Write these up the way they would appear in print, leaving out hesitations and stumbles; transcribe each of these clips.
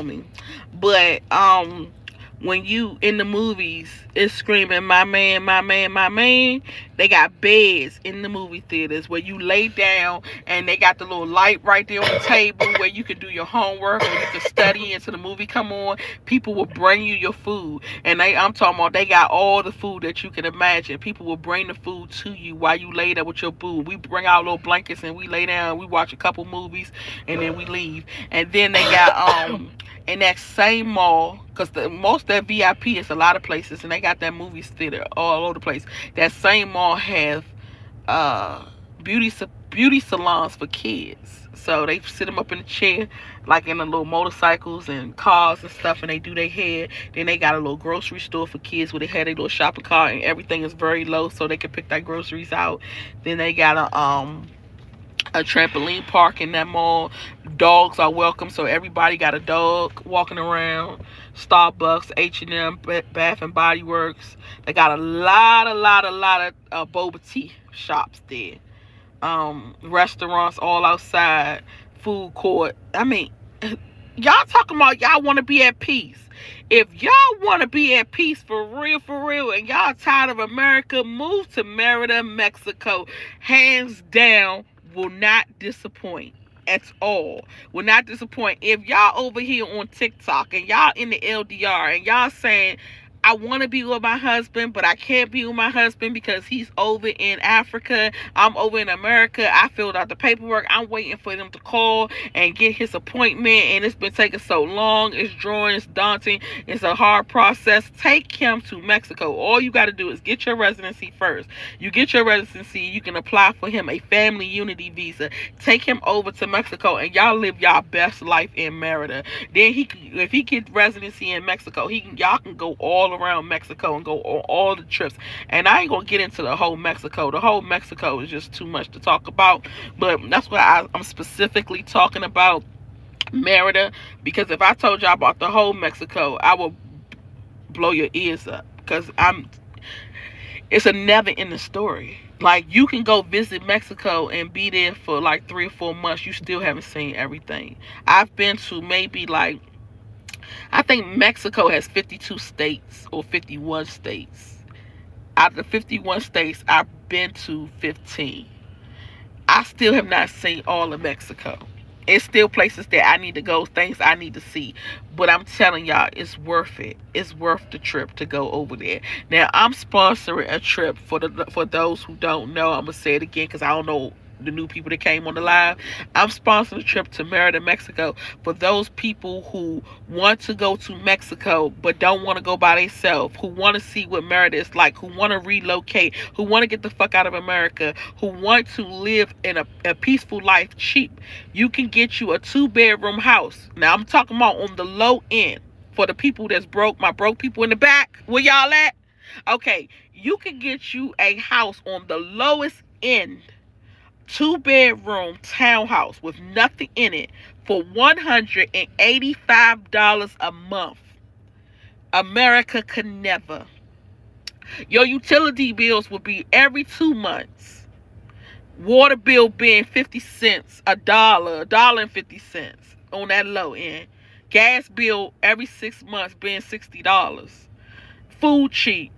me. But when you in the movies is screaming my man, my man, my man, they got beds in the movie theaters where you lay down and they got the little light right there on the table where you can do your homework or you can study until the movie come on. People will bring you your food, and I'm talking about they got all the food that you can imagine. People will bring the food to you while you lay there with your boo. We bring out little blankets and we lay down, we watch a couple movies, and then we leave. And then they got in that same mall, because most of that VIP is a lot of places, and they got that movie theater all over the place. That same mall have uh, beauty beauty salons for kids. So they sit them up in a chair, like in the little motorcycles and cars and stuff, and they do their hair. Then they got a little grocery store for kids where they have their little shopping cart, and everything is very low, so they can pick their groceries out. Then they got a trampoline park in that mall. Dogs are welcome, so everybody got a dog walking around. Starbucks, H&M, Bath and Body Works. They got a lot of boba tea shops there. Restaurants all outside. Food court. I mean, y'all talking about y'all want to be at peace. If y'all want to be at peace for real, and y'all tired of America, move to Merida, Mexico. Hands down, will not disappoint at all. Will not disappoint. If y'all over here on TikTok and y'all in the LDR and y'all saying, I want to be with my husband, but I can't be with my husband because he's over in Africa. I'm over in America. I filled out the paperwork. I'm waiting for them to call and get his appointment, and it's been taking so long. It's drawing. It's daunting. It's a hard process. Take him to Mexico. All you got to do is get your residency first. You get your residency, you can apply for him a family unity visa. Take him over to Mexico, and y'all live y'all best life in Merida. Then if he gets residency in Mexico, y'all can go all around Mexico and go on all the trips. And I ain't gonna get into the whole Mexico. The whole Mexico is just too much to talk about. But that's why I'm specifically talking about Merida, because if I told y'all about the whole Mexico, I will blow your ears up. Because it's a never ending story. Like, you can go visit Mexico and be there for like 3 or 4 months. You still haven't seen everything. I've been to maybe like, I think Mexico has 52 states or 51 states. Out of the 51 states, I've been to 15. I still have not seen all of Mexico. It's still places that I need to go, things I need to see. But I'm telling y'all, it's worth it. It's worth the trip to go over there. Now, I'm sponsoring a trip for those who don't know. I'm going to say it again because I don't know the new people that came on the live. I'm sponsoring a trip to Merida, Mexico for those people who want to go to Mexico but don't want to go by themselves, who want to see what Merida is like, who want to relocate, who want to get the fuck out of America, who want to live in a peaceful life cheap. You can get you a 2-bedroom house. Now, I'm talking about on the low end for the people that's broke, my broke people in the back. Where y'all at? Okay, you can get you a house on the lowest end, 2-bedroom townhouse with nothing in it for $185 a month. America could never. Your utility bills will be every 2 months. Water bill being 50 cents, a dollar and 50 cents on that low end. Gas bill every 6 months being $60. Food cheap.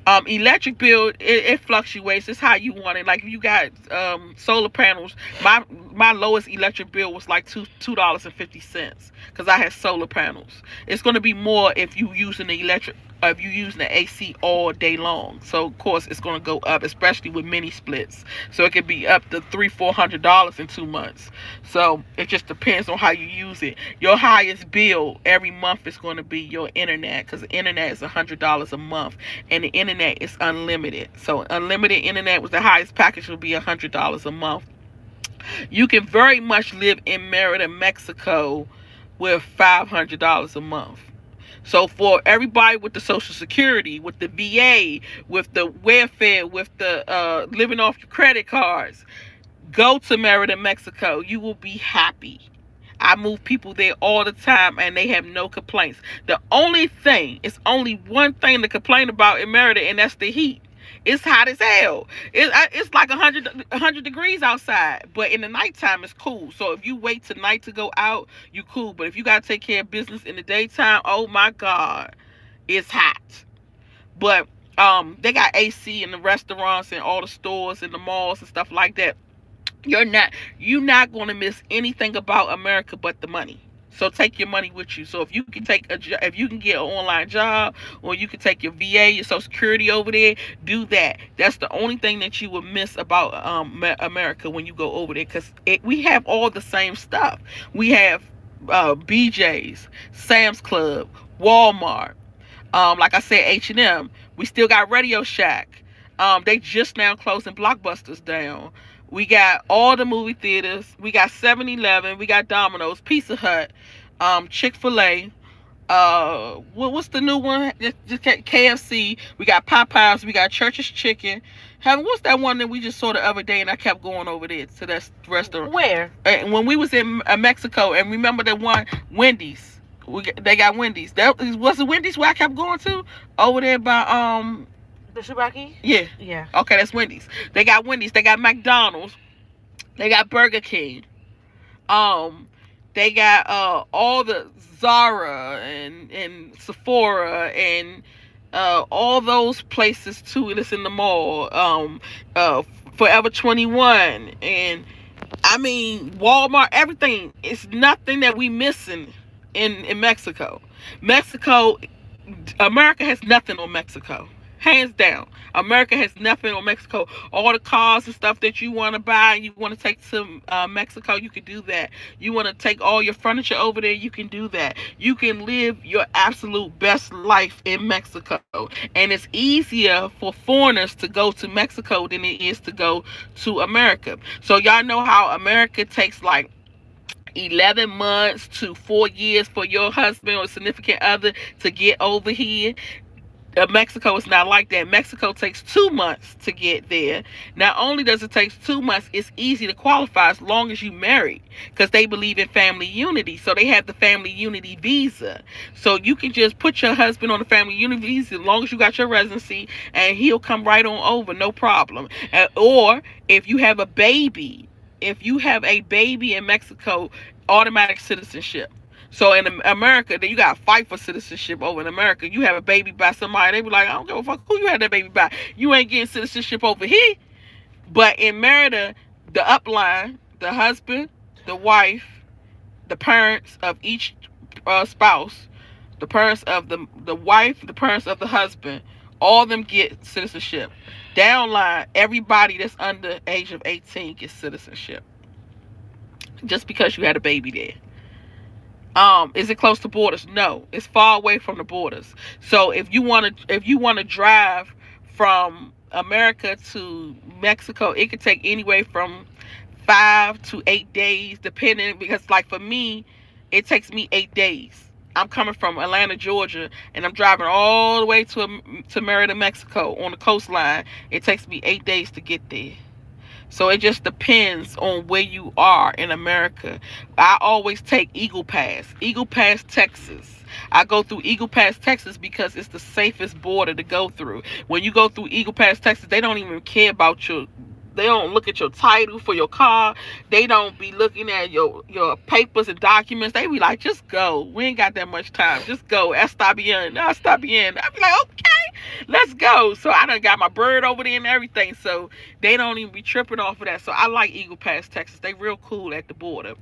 Electric bill, it fluctuates. It's how you want it. Like, if you got solar panels, my lowest electric bill was like $2.50 because I had solar panels. It's going to be more if you using the electric, if you using the AC all day long. So of course it's going to go up, especially with mini splits. So it could be up to $300-400 in 2 months. So it just depends on how you use it. Your highest bill every month is going to be your internet, because the internet is $100 a month, and the internet is unlimited. So unlimited internet was the highest package, will be $100 a month. You can very much live in Merida, Mexico with $500 a month. So for everybody with the Social Security, with the VA, with the welfare, with the living off your credit cards, go to Merida, Mexico. You will be happy. I move people there all the time, and they have no complaints. The only thing, it's only one thing to complain about in Merida, and that's the heat. It's hot as hell. It's like 100 degrees outside, but in the nighttime it's cool. So if you wait till night to go out, you cool. But if you gotta take care of business in the daytime, oh my god, it's hot. But they got AC in the restaurants and all the stores and the malls and stuff like that. You're not going to miss anything about America but the money. So take your money with you. So if you can get an online job, or you can take your VA, your Social Security over there, do that. That's the only thing that you will miss about America when you go over there, because we have all the same stuff. We have BJ's, Sam's Club, Walmart. Like I said, H&M. We still got Radio Shack. They just now closing Blockbusters down. We got all the movie theaters. We got 7-Eleven. We got Domino's, Pizza Hut, Chick-fil-A. What's the new one? Just KFC. We got Popeyes. We got Church's Chicken. Heaven, what's that one that we just saw the other day, and I kept going over there to that restaurant? Where? When we was in Mexico, and remember that one, Wendy's. They got Wendy's. That was the Wendy's where I kept going to over there by the Shibaki? Yeah. Yeah. Okay, that's Wendy's. They got Wendy's. They got McDonald's. They got Burger King. They got all the Zara and Sephora and all those places too. That's in the mall. Forever 21 and I mean Walmart. Everything. It's nothing that we missing in Mexico. America has nothing on Mexico. Hands down. America has nothing on Mexico. All the cars and stuff that you want to buy and you want to take to Mexico, you can do that. You want to take all your furniture over there, you can do that. You can live your absolute best life in Mexico. And it's easier for foreigners to go to Mexico than it is to go to America. So y'all know how America takes like 11 months to 4 years for your husband or significant other to get over here. Mexico is not like that. Mexico takes 2 months to get there. Not only does it take 2 months, it's easy to qualify as long as you married, because they believe in family unity. So they have the family unity visa. So you can just put your husband on the family unity visa as long as you got your residency, and he'll come right on over, no problem. Or if you have a baby, in Mexico, automatic citizenship. So in America, then you got to fight for citizenship over in America. You have a baby by somebody, they be like, I don't give a fuck who you had that baby by. You ain't getting citizenship over here. But in Merida, the upline, the husband, the wife, the parents of each spouse, the parents of the wife, the parents of the husband, all of them get citizenship. Downline, everybody that's under the age of 18 gets citizenship. Just because you had a baby there. Is it close to borders? No, it's far away from the borders. So if you want to drive from America to Mexico, it could take anywhere from 5 to 8 days, depending. Because like for me, it takes me 8 days. I'm coming from Atlanta, Georgia, and I'm driving all the way to Merida, Mexico on the coastline. It takes me 8 days to get there. So it just depends on where you are in America. I always take Eagle Pass, Texas. I go through Eagle Pass, Texas because it's the safest border to go through. When you go through Eagle Pass, Texas, they don't even care about they don't look at your title for your car. They don't be looking at your papers and documents. They be like, just go. We ain't got that much time. Just go. Está bien. I be like, okay, let's go. So I done got my bird over there and everything. So they don't even be tripping off of that. So I like Eagle Pass, Texas. They real cool at the border.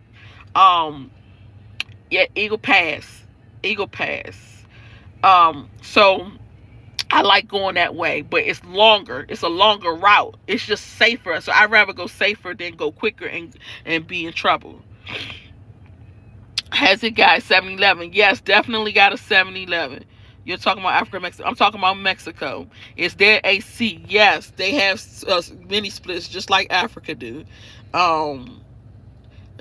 Yeah, Eagle Pass. So I like going that way, but it's longer. It's a longer route. It's just safer. So I'd rather go safer than go quicker and be in trouble. Has it got 7-Eleven? Yes, definitely got a 7-Eleven. You're talking about Africa, Mexico. I'm talking about Mexico. Is there AC? Yes, they have mini splits just like Africa do. I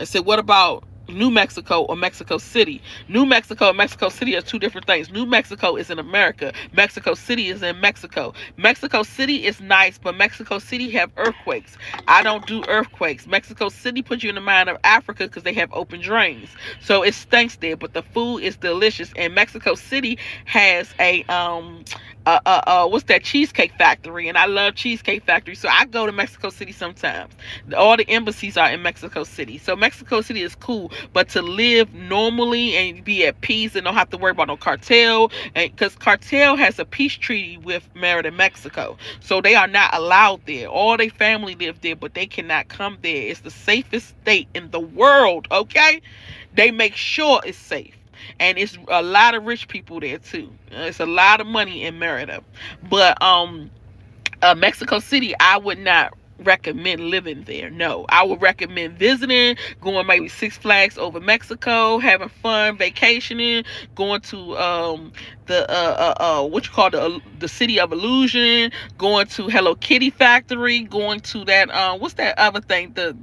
said, what about New Mexico or Mexico City. New Mexico and Mexico City are two different things. New Mexico is in America. Mexico City is in Mexico. Mexico City is nice, but Mexico City have earthquakes. I don't do earthquakes. Mexico City puts you in the mind of Africa because they have open drains. So it stinks there, but the food is delicious. And Mexico City has a what's that, cheesecake factory, and I love cheesecake factory, so I go to Mexico City sometimes. All the embassies are in Mexico City, so Mexico City is cool. But to live normally and be at peace and don't have to worry about no cartel, and because cartel has a peace treaty with Merida, Mexico, so they are not allowed there. All their family live there, but they cannot come there. It's the safest state in the world. Okay, they make sure it's safe. And it's a lot of rich people there too. It's a lot of money in Merida. But Mexico City, I would not recommend living there. No, I would recommend visiting, going maybe Six Flags over Mexico, having fun, vacationing, going to the what you call the City of Illusion, going to Hello Kitty factory, going to that what's that other thing, the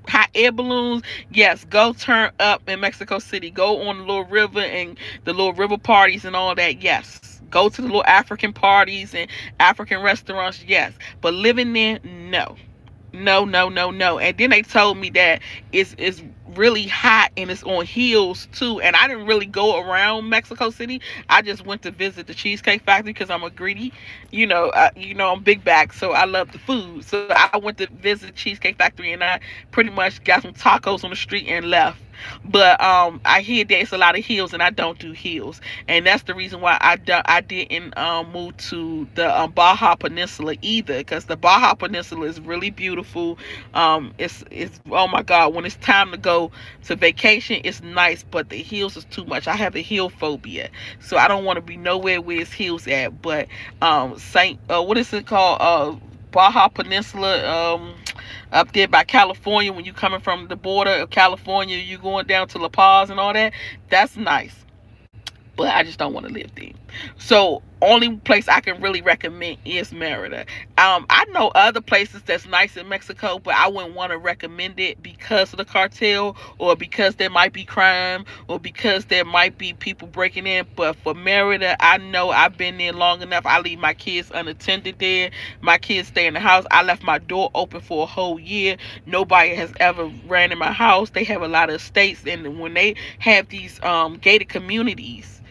hot air balloons. Yes, go turn up in Mexico City. Go on the little river and the little river parties and all that. Yes, go to the little African parties and African restaurants. Yes, but living there, no. No, no, no, no. And then they told me that it's really hot and it's on hills too. And I didn't really go around Mexico City. I just went to visit the Cheesecake Factory because I'm a greedy, I'm big back, so I love the food. So I went to visit Cheesecake Factory and I pretty much got some tacos on the street and left. But I hear there's a lot of hills and I don't do hills, and that's the reason why I didn't move to the Baja Peninsula either, because the Baja Peninsula is really beautiful. It's oh my God, when it's time to go to vacation, it's nice, but the hills is too much. I have a hill phobia, so I don't want to be nowhere where it's hills at. But what is it called? Baja Peninsula, up there by California, when you coming from the border of California, you going down to La Paz and all that. That's nice, but I just don't want to live there. So only place I can really recommend is Merida. I know other places that's nice in Mexico, but I wouldn't want to recommend it because of the cartel, or because there might be crime, or because there might be people breaking in. But for Merida, I know I've been there long enough. I leave my kids unattended there. My kids stay in the house. I left my door open for a whole year. Nobody has ever ran in my house. They have a lot of estates, and when they have these gated communities,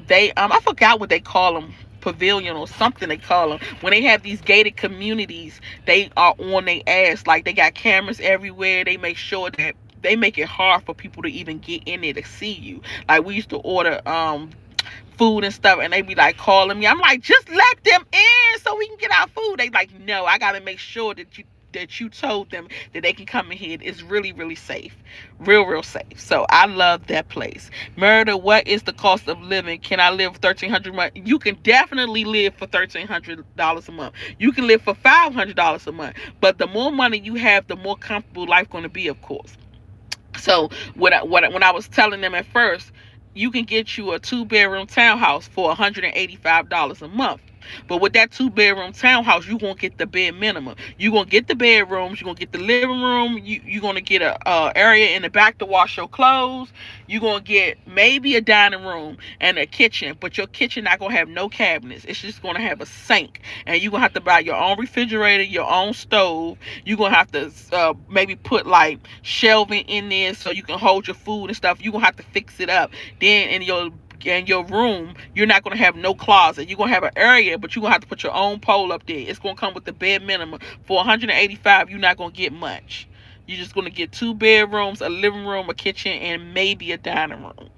they I forgot what they call them, pavilion or something they call them. When they have these gated communities, they are on their ass. Like, they got cameras everywhere. They make sure that they make it hard for people to even get in there to see you. Like, we used to order food and stuff, and they be like calling me. I'm like, just let them in so we can get our food. They like, no, I gotta make sure that you told them that they can come in here. It's really, really safe. Real safe. So I love that place. Merida, what is the cost of living? Can I live $1,300 a month? You can definitely live for $1,300 a month. You can live for $500 a month. But the more money you have, the more comfortable life going to be, of course. So when I was telling them at first, you can get you a 2-bedroom townhouse for $185 a month. But with that 2-bedroom townhouse, you're going to get the bare minimum. You're going to get the bedrooms. You're going to get the living room. You're going to get a area in the back to wash your clothes. You're going to get maybe a dining room and a kitchen. But your kitchen not going to have no cabinets. It's just going to have a sink. And you're going to have to buy your own refrigerator, your own stove. You're going to have to maybe put like shelving in there so you can hold your food and stuff. You're going to have to fix it up. Then in your room, you're not going to have no closet. You're going to have an area, but you're going to have to put your own pole up there. It's going to come with the bed minimum. For $185, you're not going to get much. You're just going to get 2 bedrooms, a living room, a kitchen, and maybe a dining room.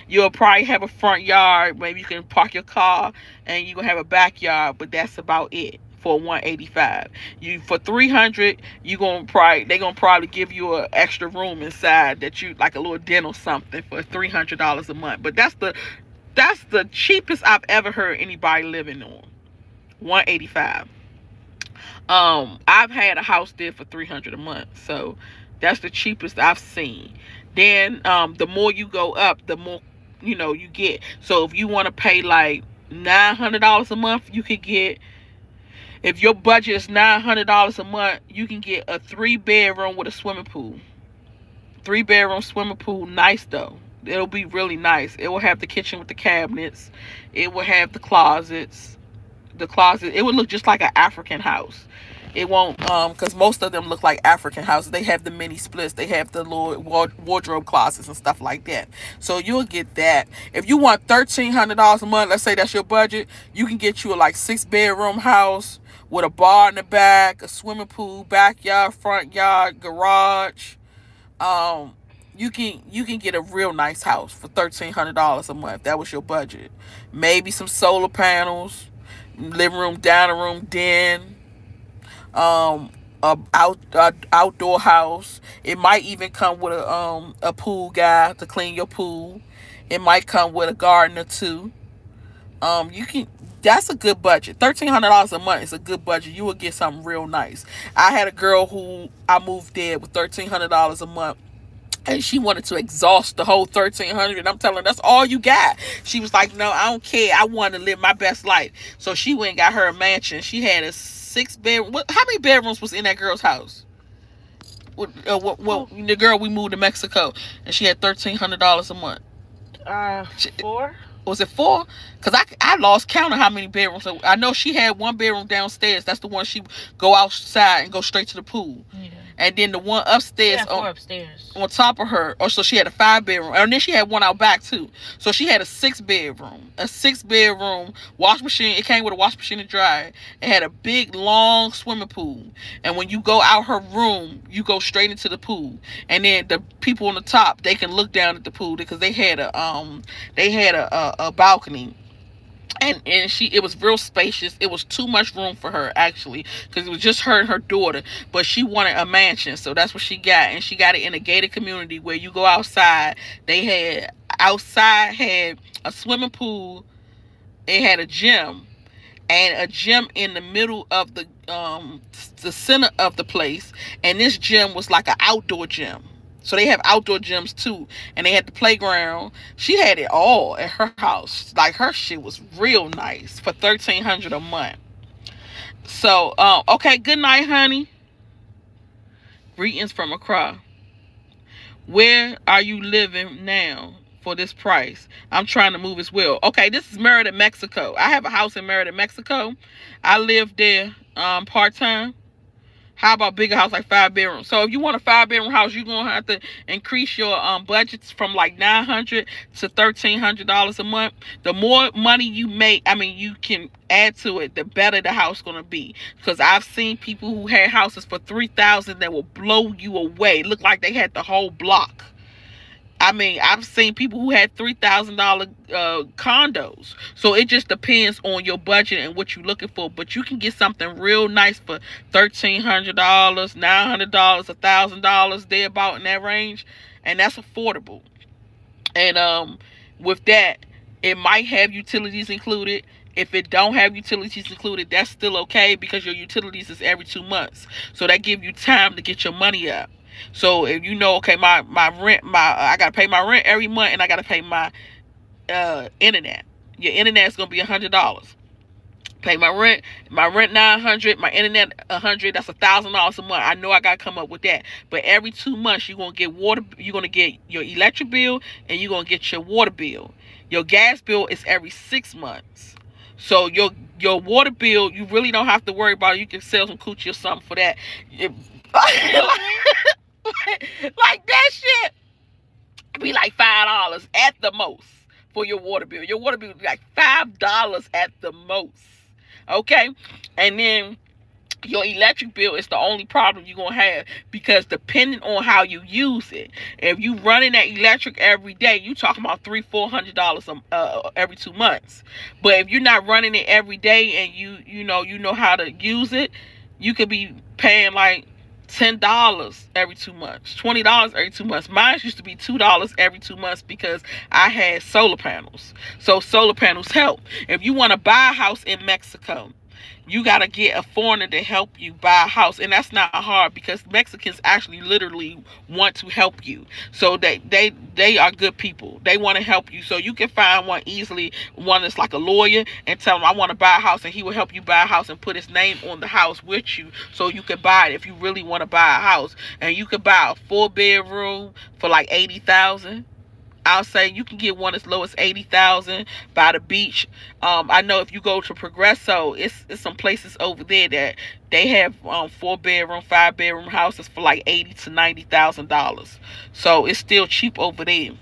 You'll probably have a front yard. Maybe you can park your car, and you're going to have a backyard, but that's about it. For $185, for $300, they're gonna probably give you an extra room inside that you like, a little den or something, for $300 a month. But that's the cheapest I've ever heard anybody living on. $185. I've had a house there for $300 a month, so that's the cheapest I've seen. Then the more you go up, the more you get. So if you want to pay like $900 a month, you could get. If your budget is $900 a month, you can get a 3-bedroom with a swimming pool 3 bedroom swimming pool. Nice though. It'll be really nice. It will have the kitchen with the cabinets. It will have the closets. The closet. It would look just like an African house. It won't, because most of them look like African houses. They have the mini splits. They have the little wardrobe closets and stuff like that. So you'll get that. If you want $1,300 a month, let's say that's your budget, you can get you a like 6 bedroom house with a bar in the back, a swimming pool, backyard, front yard, garage. Um, you can get a real nice house for $1,300 a month. If that was your budget. Maybe some solar panels, living room, dining room, den, outdoor house. It might even come with a pool guy to clean your pool. It might come with a garden or two. You can. That's a good budget. $1,300 a month is a good budget. You will get something real nice. I had a girl who I moved there with $1,300 a month, and she wanted to exhaust the whole 1,300. And I'm telling her, that's all you got. She was like, no, I don't care. I want to live my best life. So she went and got her a mansion. She had a 6 bedroom. How many bedrooms was in that girl's house? The girl we moved to Mexico, and she had $1,300 a month. 4. Was it 4? Because I lost count of how many bedrooms. I know she had 1 bedroom downstairs. That's the one she go outside and go straight to the pool. Yeah. And then the one upstairs, upstairs on top of her. Or so she had a 5 bedroom. And then she had one out back too. So she had a 6 bedroom. A 6 bedroom wash machine. It came with a wash machine and dryer. It had a big long swimming pool. And when you go out her room, you go straight into the pool. And then the people on the top, they can look down at the pool because they had a balcony. And it was real spacious. It was too much room for her, actually, because it was just her and her daughter. But she wanted a mansion, so that's what she got. And she got it in a gated community where you go outside. They had a swimming pool. It had a gym, and a gym in the middle of the center of the place. And this gym was like an outdoor gym. So they have outdoor gyms too. And they had the playground. She had it all at her house. Like, her shit was real nice for $1,300 a month. So, okay, good night, honey. Greetings from Accra. Where are you living now for this price? I'm trying to move as well. Okay, this is Merida, Mexico. I have a house in Merida, Mexico. I live there part-time. How about bigger house, like 5 bedrooms? So if you want a 5 bedroom house, you're gonna have to increase your budgets from like $900 to $1,300 a month. The more money you make, you can add to it, the better the house gonna be. Because I've seen people who had houses for $3,000 that will blow you away. Look like they had the whole block. I've seen people who had $3,000 condos. So it just depends on your budget and what you're looking for. But you can get something real nice for $1,300, $900, $1,000, there about in that range, and that's affordable. And with that, it might have utilities included. If it don't have utilities included, that's still okay, because your utilities is every 2 months. So that gives you time to get your money up. So if you know, okay, my rent, I gotta pay my rent every month, and I gotta pay my internet. Your internet is gonna be $100. Pay my rent $900, my internet $100. That's $1,000 a month. I know I gotta come up with that. But every 2 months, you're gonna get water. You're gonna get your electric bill, and you're gonna get your water bill. Your gas bill is every 6 months. So your water bill, you really don't have to worry about it. You can sell some coochie or something for that. Like that shit be like $5 at the most for your water bill. Your water bill will be like $5 at the most. Okay? And then your electric bill is the only problem you're going to have, because depending on how you use it, if you running that electric every day, you talking about $300-$400 every 2 months. But if you're not running it every day, and you know how to use it, you could be paying like $10 every 2 months, $20 every 2 months. Mine used to be $2 every 2 months because I had solar panels. So solar panels help. If you want to buy a house in Mexico, You got to get a foreigner to help you buy a house, and that's not hard because Mexicans actually literally want to help you. So they are good people. They want to help you. So you can find one easily, one that's like a lawyer, and tell him I want to buy a house, and he will help you buy a house and put his name on the house with you, so you can buy it if you really want to buy a house. And you can buy a 4 bedroom for like 80,000. I'll say you can get one as low as 80,000 by the beach. I know if you go to Progresso, it's some places over there that they have 4 bedroom, 5 bedroom houses for like $80,000 to $90,000. So it's still cheap over there.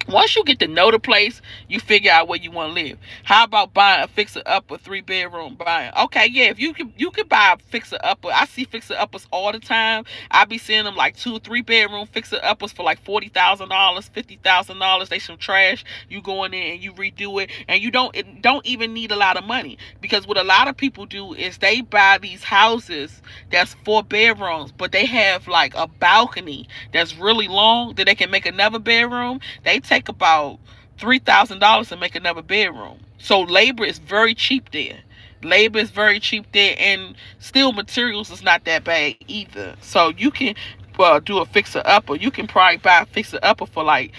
Once you get to know the place, you figure out where you want to live. How about buying a fixer upper 3 bedroom buying? Okay, yeah, if you can buy a fixer upper. I see fixer uppers all the time. I be seeing them like 2 or 3 bedroom fixer uppers for like $40,000, $50,000. They some trash. You go in there and you redo it, and it don't even need a lot of money, because what a lot of people do is they buy these houses that's 4 bedrooms, but they have like a balcony that's really long that they can make another bedroom. They take about $3,000 to make another bedroom. So labor is very cheap there. Labor is very cheap there, and still materials is not that bad either. So you can do a fixer upper. You can probably buy a fixer upper for like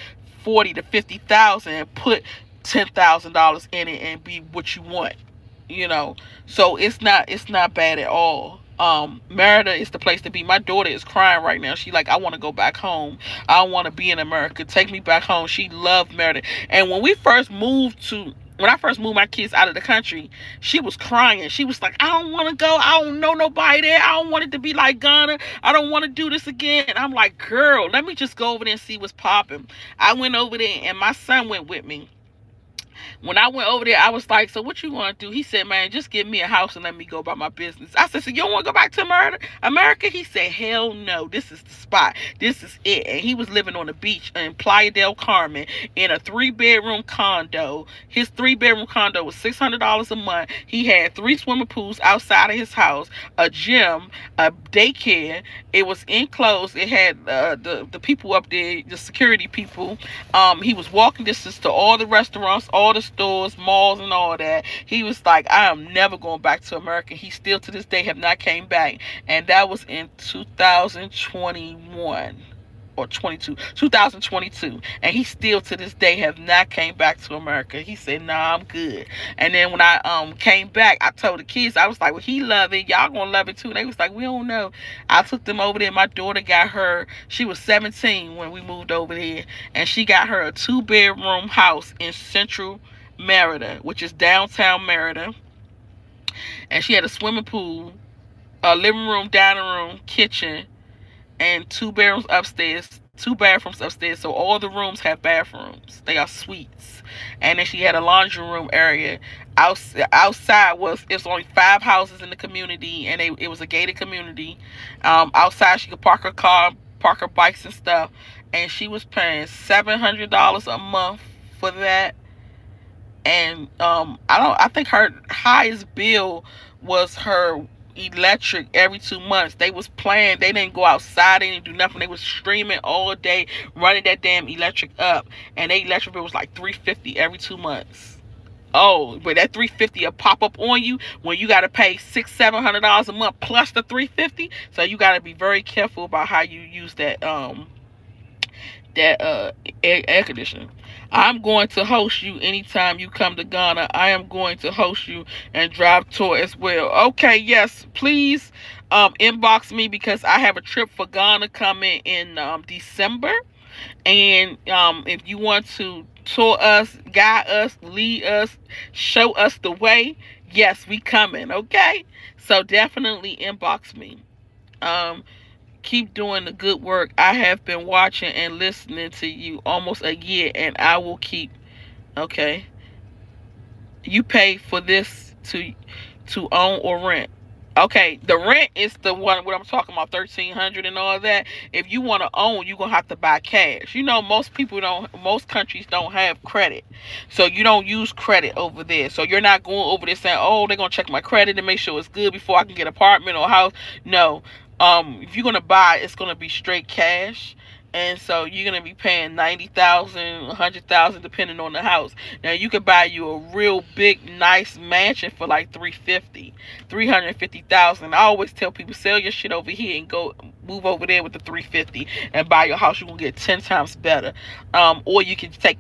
40 to 50,000 and put $10,000 in it and be what you want. So it's not bad at all. Merida is the place to be. My daughter is crying right now. She like, I want to go back home. I don't want to be in America. Take me back home. She loved Merida. And when I first moved my kids out of the country, she was crying. She was like, I don't want to go. I don't know nobody there. I don't want it to be like Ghana. I don't want to do this again. And I'm like, girl, let me just go over there and see what's popping. I went over there, and my son went with me. When I went over there, I was like, so what you want to do? He said, man, just give me a house and let me go about my business. I said, so you don't want to go back to America? He said, hell no. This is the spot. This is it. And he was living on the beach in Playa del Carmen in a 3 bedroom condo. His 3 bedroom condo was $600 a month. He had 3 swimming pools outside of his house, a gym, a daycare. It was enclosed. It had the people up there, the security people. He was walking distance to all the restaurants, all the stores, malls, and all that. He was like, I am never going back to America. He still to this day have not came back. And that was in 2021 or 2022. And he still to this day have not came back to America. He said, nah, I'm good. And then when I came back, I told the kids, I was like, well, he love it. Y'all gonna love it too. And they was like, we don't know. I took them over there. My daughter got her, she was 17 when we moved over there. And she got her a 2 bedroom house in Central Merida, which is downtown Merida. And she had a swimming pool, a living room, dining room, kitchen, and 2 bedrooms upstairs, 2 bathrooms upstairs. So all the rooms have bathrooms. They are suites. And then she had a laundry room area. Outside it's only 5 houses in the community, and it was a gated community. Outside she could park her car, park her bikes and stuff. And she was paying $700 a month for that. And I think her highest bill was her electric every 2 months. They was playing, they didn't go outside, they didn't do nothing. They was streaming all day, running that damn electric up, and their electric bill was like $350 every 2 months. Oh, but that $350 will pop up on you when you got to pay $600-700 a month plus the $350. So you got to be very careful about how you use that air conditioning. I'm going to host you anytime you come to Ghana. I am going to host you and drive tour as well. Okay, yes, please inbox me, because I have a trip for Ghana coming in December. And if you want to tour us, guide us, lead us, show us the way, yes, we coming, okay? So definitely inbox me. Keep doing the good work. I have been watching and listening to you almost a year, and I will keep. Okay. You pay for this to own or rent. Okay, the rent is the one what I'm talking about, $1,300 and all that. If you want to own, you're gonna have to buy cash. Most countries don't have credit, so you don't use credit over there. So you're not going over there saying, oh, they're gonna check my credit and make sure it's good before I can get an apartment or house. No. If you're gonna buy, it's gonna be straight cash. And so you're gonna be paying 90,000, 100,000 depending on the house. Now you could buy you a real big, nice mansion for like 350, 350,000. I always tell people sell your shit over here and go move over there with the 350 and buy your house. You're gonna get 10 times better. Or you can take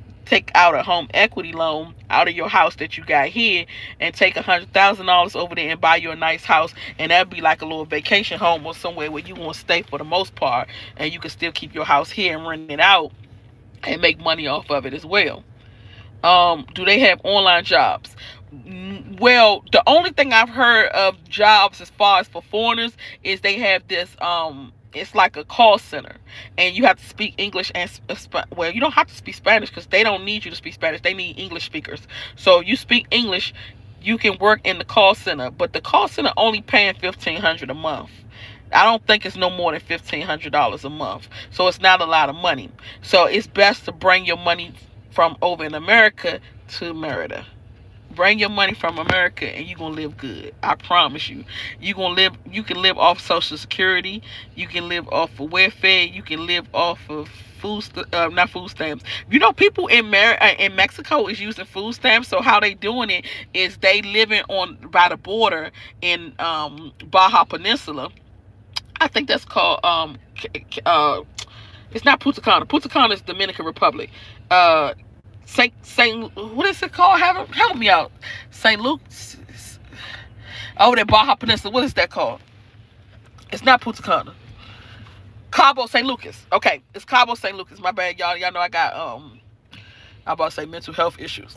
out a home equity loan out of your house that you got here and take $100,000 over there and buy you a nice house, and that'd be like a little vacation home or somewhere where you want to stay for the most part, and you can still keep your house here and rent it out and make money off of it as well. Do they have online jobs? Well, the only thing I've heard of jobs as far as for foreigners is they have this it's like a call center, and you have to speak English and well, you don't have to speak Spanish because they don't need you to speak Spanish. They need English speakers. So you speak English, you can work in the call center, but the call center only paying $1,500 a month. I don't think it's no more than $1,500 a month. So it's not a lot of money. So it's best to bring your money from over in America to Merida. Bring your money from America and you're gonna live good. I promise you. You can live off Social Security, you can live off of welfare, you can live off of not food stamps. You know, people in Mexico is using food stamps. So how they doing it is they living on by the border in Baja Peninsula. I think that's called it's not Punta Cana. Punta Cana is Dominican Republic. Saint, what is it called? Help me out. Saint Luke's. Over there, Baja Peninsula. What is that called? It's not Punta Cana. Cabo St. Lucas. Okay, it's Cabo St. Lucas. My bad, y'all. Y'all know I got I'm about to say mental health issues.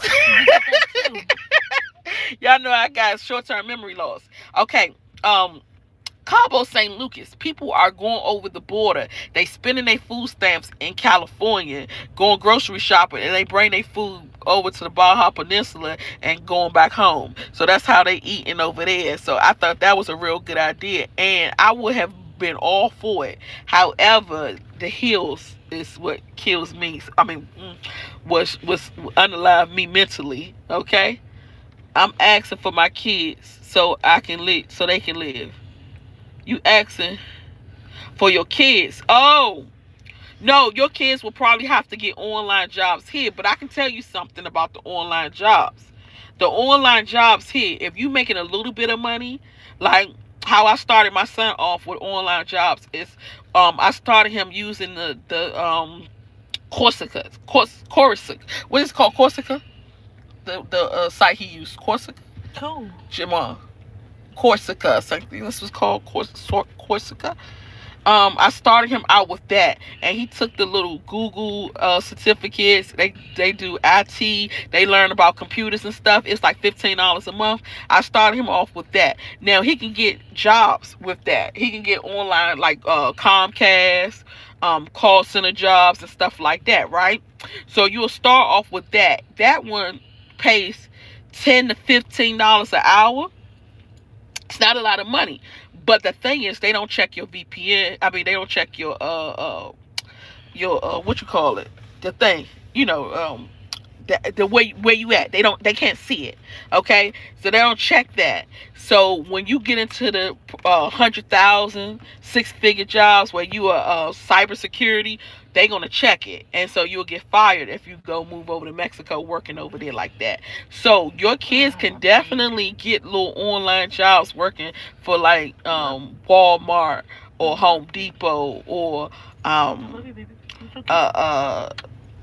Y'all know I got short-term memory loss. Okay, Cabo St. Lucas, people are going over the border. They spending their food stamps in California, going grocery shopping, and they bring their food over to the Baja Peninsula and going back home. So that's how they eating over there. So I thought that was a real good idea, and I would have been all for it. However, the hills is what kills me. I mean, was unalive me mentally. Okay, I'm asking for my kids so I can live, so they can live. You asking for your kids. Oh, no, your kids will probably have to get online jobs here. But I can tell you something about the online jobs. The online jobs here, if you making a little bit of money, like how I started my son off with online jobs is I started him using the Corsica. Corsica. What is it called? Corsica? The site he used. Corsica? Cool. Jamal. Corsica, something this was called Corsica. I started him out with that, and he took the little Google certificates. They do IT. They learn about computers and stuff. It's like $15 a month. I started him off with that. Now he can get jobs with that. He can get online like Comcast, call center jobs and stuff like that, right? So you'll start off with that. That one pays $10 to $15 an hour. It's not a lot of money, but the thing is, they don't check your VPN. I mean, they don't check your what you call it, the thing. You know, the way where you at. They can't see it. Okay, so they don't check that. So when you get into the 100,000 6-figure jobs where you are cybersecurity, they gonna check it, and so you'll get fired if you go move over to Mexico working over there like that. So your kids can definitely get little online jobs working for like Walmart or Home Depot or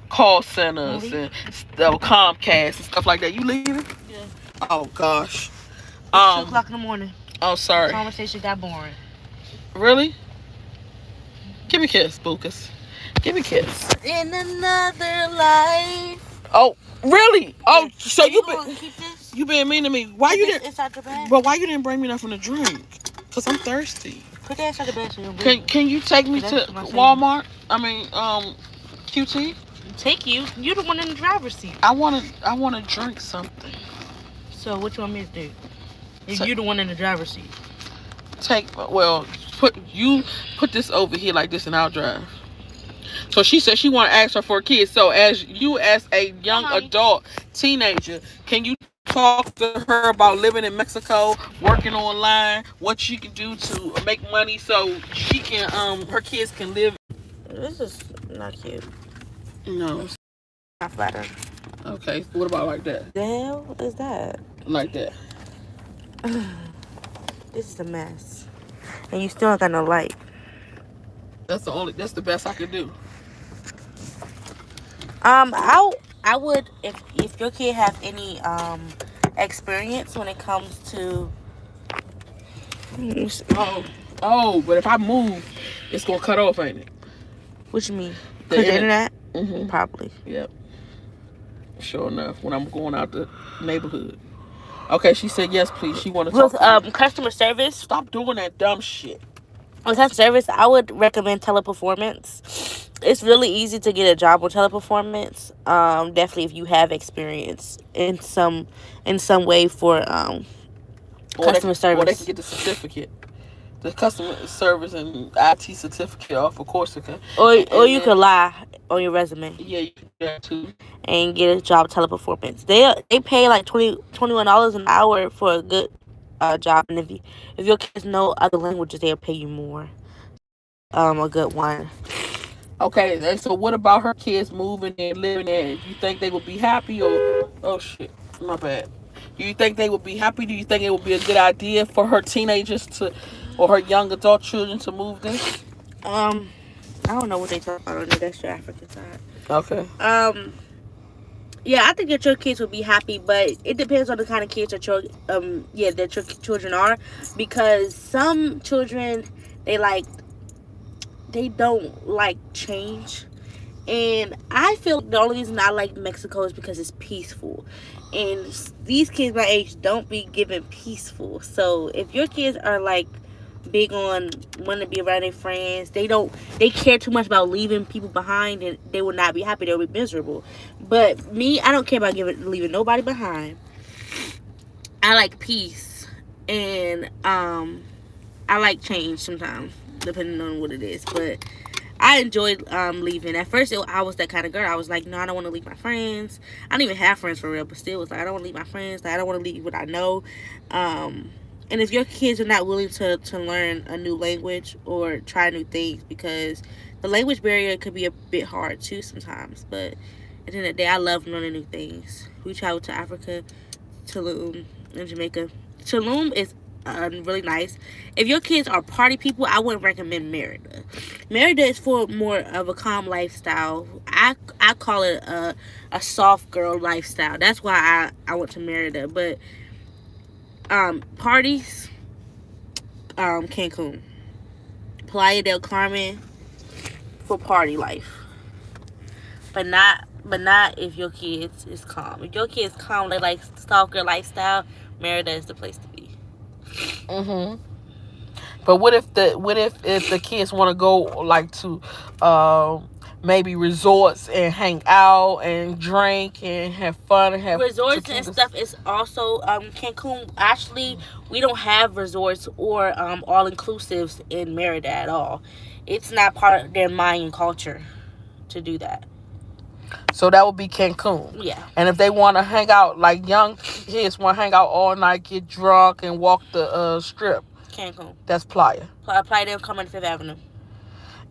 call centers and Comcast and stuff like that. You leaving? Yeah. Oh gosh. It's 2 o'clock in the morning. Oh, sorry. The conversation got boring. Really? Give me a kiss, Lucas. Give me a kiss. In another life. Oh, really? Oh, so you been mean to me. Why you didn't? Inside the bag. But why you didn't bring me nothing to drink? Cause I'm thirsty. Put that inside the bag so you don't Can you take me to Walmart? I mean, QT. Take you. You the one in the driver's seat. I wanna drink something. So what you want me to do? You the one in the driver's seat. Put this over here like this and I'll drive. So she said she want to ask her for a kid. So as a young adult teenager, can you talk to her about living in Mexico, working online, what she can do to make money so she can her kids can live This is not cute. No. Not flatter. Okay. What about like that? The hell is that? Like that. This is a mess. And you still ain't got no light. That's the best I could do. I would if your kid have any experience when it comes to Oh, but if I move, it's gonna cut off, ain't it? what you mean? The Cause the internet? Mm-hmm. Probably. Yep. Sure enough, when I'm going out the neighborhood. Okay, she said yes, please. She want to talk With to me. customer service. Stop doing that dumb shit. With customer service, I would recommend teleperformance. It's really easy to get a job with teleperformance. Definitely if you have experience in some way for customer Or they can service. get the certificate, the customer service and IT certificate off of Corsica, Or and you then could lie on your resume yeah, you can do that too. and get a job teleperformance. They pay like $21 an hour for a good job, and if your kids know other languages, they'll pay you more. A good one. Okay, and so what about her kids moving there, living there? Do you think they would be happy or oh shit, my bad? Do you think they would be happy? Do you think it would be a good idea for her teenagers to, or her young adult children to move there? Um, I don't know what they talk about on there. That's your African side. Okay. Yeah, I think that your kids will be happy, but it depends on the kind of kids that your children are, because some children they like they don't like change. And I feel like the only reason I like Mexico is because it's peaceful. And these kids my age don't be given peaceful. So if your kids are like big on wanting to be around their friends, they care too much about leaving people behind, and they will not be happy. They'll be miserable. But me, I don't care about leaving nobody behind. I like peace, and I like change sometimes, depending on what it is. But I enjoyed leaving. At first, I was that kind of girl. I was like, no, I don't want to leave my friends. I don't even have friends for real, but still was like, I don't want to leave my friends. Like, I don't want to leave what I know. And if your kids are not willing to learn a new language or try new things, because the language barrier could be a bit hard too sometimes. But at the end of the day, I love learning new things. We traveled to Africa, Tulum, and Jamaica. Tulum is really nice. If your kids are party people, I wouldn't recommend Merida. Merida is for more of a calm lifestyle. I call it a soft girl lifestyle. That's why I went to Merida. But parties, Cancun, Playa del Carmen for party life. But not if your kids is calm. If your kids calm, they like soft girl lifestyle. Merida is the place to be. Mhm. But what if the kids want to go like to, maybe resorts and hang out and drink and have fun and have Resorts and tequilas? stuff is also Cancun. Actually, we don't have resorts or all inclusives in Merida at all. It's not part of their Mayan culture to do that. So that would be Cancun. Yeah, And if they want to hang out, like young kids want to hang out all night, get drunk, and walk the strip, Cancun. that's Playa. Playa del Carmen, Fifth Avenue.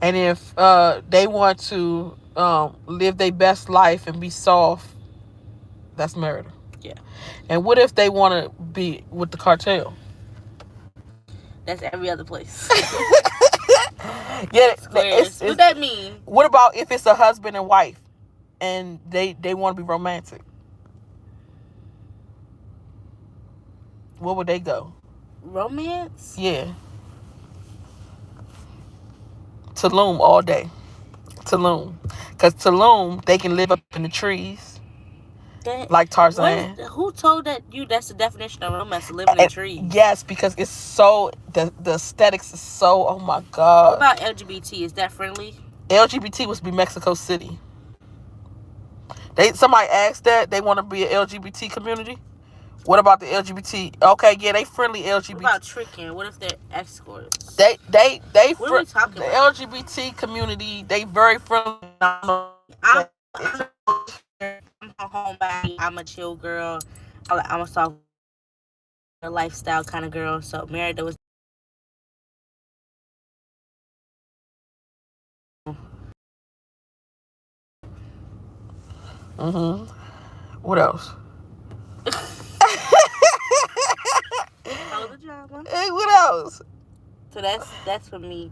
And if they want to live their best life and be soft, that's Merida. Yeah, And what if they want to be with the cartel? that's every other place. Yeah, Squares. What that mean? what about if it's a husband and wife and they want to be romantic? Where would they go? Romance? Yeah, Tulum all day. Tulum, because Tulum they can live up in the trees like Tarzan. Who told that you that's the definition of romance? To live in the trees. Yes, because it's so the aesthetics is so, oh my What god. about LGBT? Is that friendly? LGBT was be Mexico City. Somebody asked that they want to be an LGBT community. What about the LGBT? Okay, yeah, they friendly LGBT. What about tricking? What if they're escorts? They What are we talking the about? LGBT community. They very friendly. I'm a homebody. I'm a chill girl. I'm a soft lifestyle kind of girl. So Merida was What else? Oh, the drama. Hey, what else? So that's for me.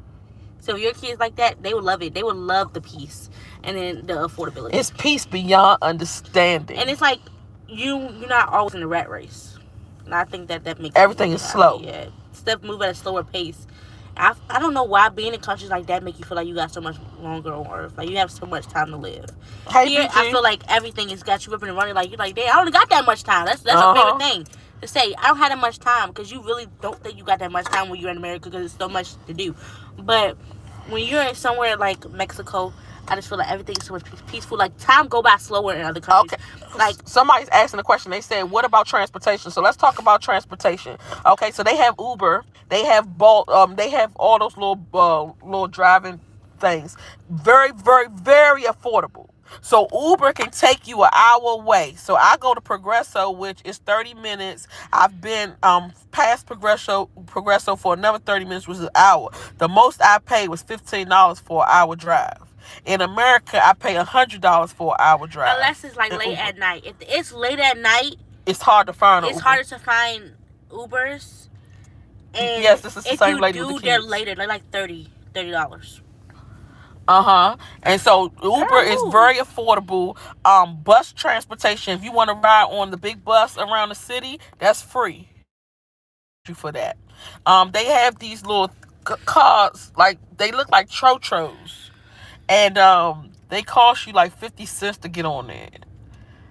So if your kids like that, they would love it. They would love the peace and then the affordability. It's peace beyond understanding. And it's like you're not always in the rat race. And I think that makes everything is slow. Yeah, stuff move at a slower pace. I don't know why being in countries like that make you feel like you got so much longer on earth. Like you have so much time to live. Hey, here, I feel like everything has got you ripping and running. Like you're like, damn, I only got that much time. That's a favorite thing to say. I don't have that much time because you really don't think you got that much time when you're in America because there's so much to do. But when you're in somewhere like Mexico, I just feel like everything is so much peaceful. Like time go by slower in other countries. Okay. Like somebody's asking a question. They said, "What about transportation?" So let's talk about transportation. Okay, so they have Uber. They have Bolt. They have all those little driving things. Very, very, very affordable. So Uber can take you an hour away. So I go to Progresso, which is 30 minutes. I've been past Progresso for another 30 minutes, which is an hour. The most I paid was $15 for an hour drive. In America, I pay $100 for an hour drive. Unless it's like late at night. If it's late at night, it's hard to find. It's harder to find Ubers. And yes, this is the same lady with the kids. They're later. They're like $30. And so Uber is very affordable. Bus transportation, if you want to ride on the big bus around the city, that's free. You for that. They have these little cars, like they look like trotros, and they cost you like 50 cents to get on there.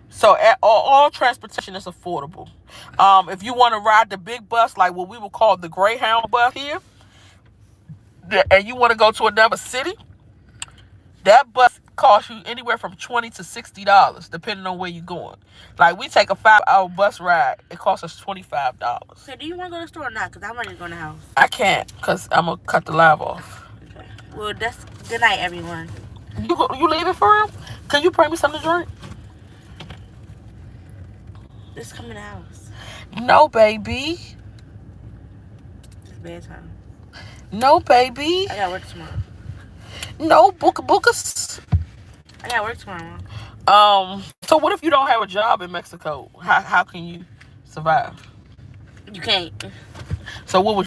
So all transportation is affordable. If you want to ride the big bus, like what we would call the Greyhound bus here, and you want to go to another city, that bus costs you anywhere from $20 to $60, depending on where you're going. Like we take a 5-hour bus ride, it costs us $25. Okay, do you want to go to the store or not? Because I'm ready to go in the house. I can't, because I'm gonna cut the live off. Okay. Well, that's good night, everyone. You leaving for real? Can you bring me something to drink? Just come in the house. No, baby. It's bedtime. No, baby. I gotta work tomorrow. No, bookas. I gotta work tomorrow. So what if you don't have a job in Mexico? How can you survive? You can't. So what would